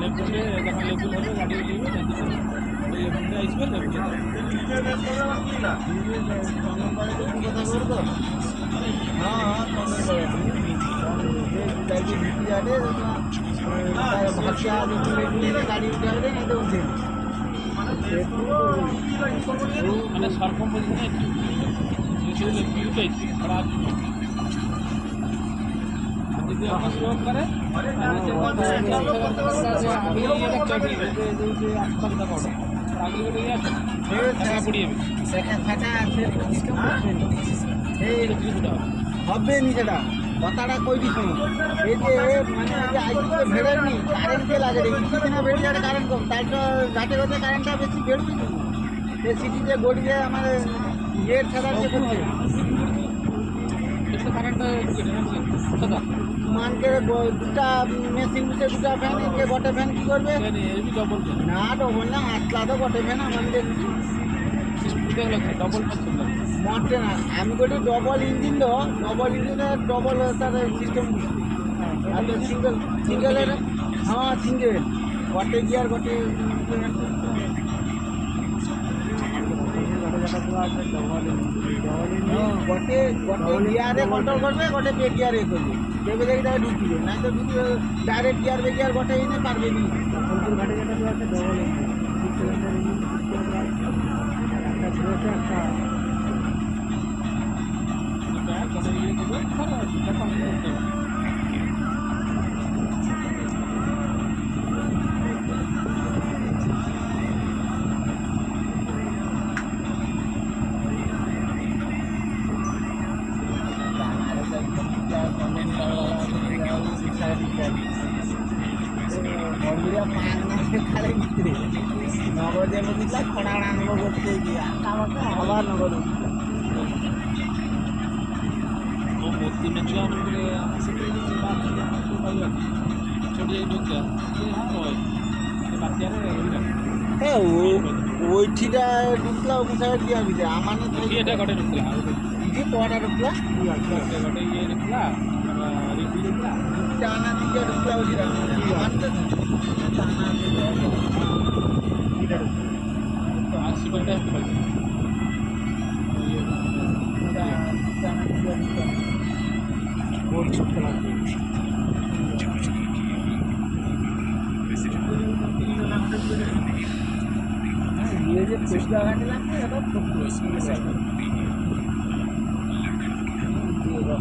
লেবুলে যখন লেবুল হবে গাড়ি উঠবে লেবুলে আসবে লেবুলে কথা করবো হ্যাঁ ভাষা গাড়ি উঠে আসবে না তো উঠে মানে সরকম পজিশনে লেবুটাই খারাপ যদি আপনার প্রয়োগ করে হবে নি সেটা কথাটা কইবি শোনো এই যে মানে যে আইসিতে ভেড়েনি কারেন্ট কে লাগে রে ইসিতে না বেড়ে যাবে কারেন্ট কম তাই তো ঘাটে ঘাটে কারেন্টটা বেশি বেড়বি তো এই সিটিতে গড়িয়ে আমার ইয়ের ছাড়া যে করছে মানকে দুটা মেশিন দিতে দুটা ফ্যান একে গোটে ফ্যান কি করবে না ডবল না আসলা তো গোটে ফ্যান আমার দেখছি ডবল মরছে না আমি বলি ডবল ইঞ্জিন তো ডবল ইঞ্জিনে ডবল তার সিস্টেম আর সিঙ্গেল সিঙ্গেলের হ্যাঁ সিঙ্গেল গোটে গিয়ার গোটে গোটে গোটে গিয়ারে কন্ট্রোল করবে গোটে বে গিয়ারে করবে দেবে দেখি তাকে ঢুকিবে না তো ঢুকিবে ডাইরেক্ট গিয়ার বে গিয়ার গোটে এনে পারবে নি সোনপুর ঘাটে যেটা দেওয়া আছে ডবল নগদে বুঝলা খড়া আনব করতে গিয়ে আবার নগদ ওইটিটা ঢুকলা কোথায় দিয়ে আমি আমার এটা ঘটে ঢুকলা যে কটা ঢুকলা ঘটে গিয়ে ঢুকলা টানা দিকে ঢুকলা ওইটা আমার তো আসিবাটা ये जो कुछ लगा के लाते हैं तो